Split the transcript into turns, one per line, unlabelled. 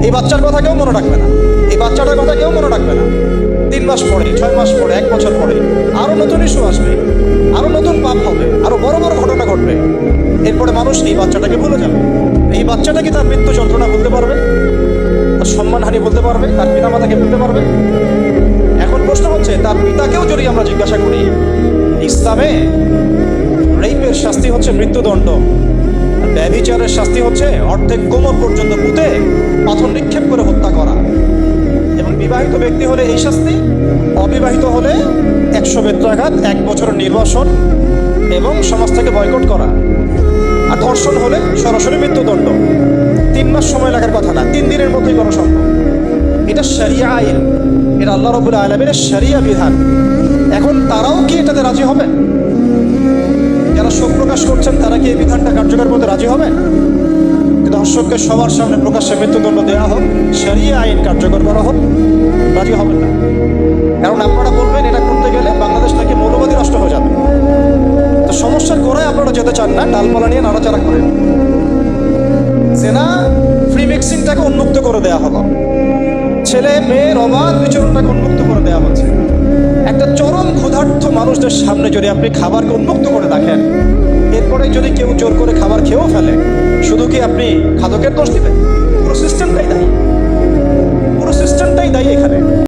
এই বাচ্চার কথা কেউ মনে রাখবে না, এই বাচ্চাটার কথা কেউ মনে রাখবে না। 3 মাস পরে, 6 মাস পরে, 1 বছর পরে আরো নতুন ইস্যু আসবে, আরো নতুন পাপ হবে, আরো বড় বড় ঘটনা ঘটবে। এরপরে মানুষ এই বাচ্চাটাকে ভুলে যাবে। এই বাচ্চাটা কি তার মৃত্যু যন্ত্রণা বলতে পারবে, তার সম্মানহানি বলতে পারবে, তার পিতামাতাকে বলতে পারবে? এখন প্রশ্ন হচ্ছে, তার পিতাকেও যদি আমরা জিজ্ঞাসা করি, ইসলামে রেপের শাস্তি হচ্ছে মৃত্যুদণ্ড, আর ব্যভিচারের শাস্তি হচ্ছে অর্ধেক কোমর পর্যন্ত পুঁতে পাথর নিক্ষেপ করে হত্যা করা। এবং বিবাহিত ব্যক্তি হলে এই শাস্তি, অবিবাহিত হলে 100 বেত্রাঘাত, 1 বছরের নির্বাসন এবং সমাজ থেকে বয়কট করা। আর ধর্ষণ হলে সরাসরি মৃত্যুদণ্ড। 3 মাস সময় লাগার কথা না, 3 দিনের মধ্যেই করা সম্ভব। এটা শরিয়া আইন, এটা আল্লাহ রাব্বুল আলামিনের শরিয়া বিধান। এখন তারাও কি এটাতে রাজি হবেন? যারা শোক প্রকাশ করছেন তারা কি এই বিধানটা কার্যকর করতে রাজি হবেন? ধর্ষককে সবার সামনে প্রকাশ্যে মৃত্যুদণ্ড দেওয়া হোক, শরিয়া আইন কার্যকর করা হোক, রাজি হবেন না। কারণ আপনারা বলবেন এটা করতে গেলে বাংলাদেশ নাকি মৌলবাদী রাষ্ট্র হয়ে যাবে। তো সমস্যার গোড়ায় আপনারা যেতে চান না, ডালপালা নিয়ে নাড়াচাড়া করেন। জেনা ফ্রি মিক্সিংটাকে উন্মুক্ত করে দেওয়া হলো, ছেলে মেয়ের অবাধ বিচরণটাকে উন্মুক্ত করে দেওয়া হচ্ছে। একটা চরম ক্ষুধার্ত মানুষদের সামনে যদি আপনি খাবারকে উন্মুক্ত করে রাখেন, এরপরে যদি কেউ জোর করে খাবার খেয়েও ফেলে, শুধু কি আপনি খাদকের দোষ দিবেন? পুরো সিস্টেমটাই দায়ী, পুরো সিস্টেমটাই দায়ী এখানে।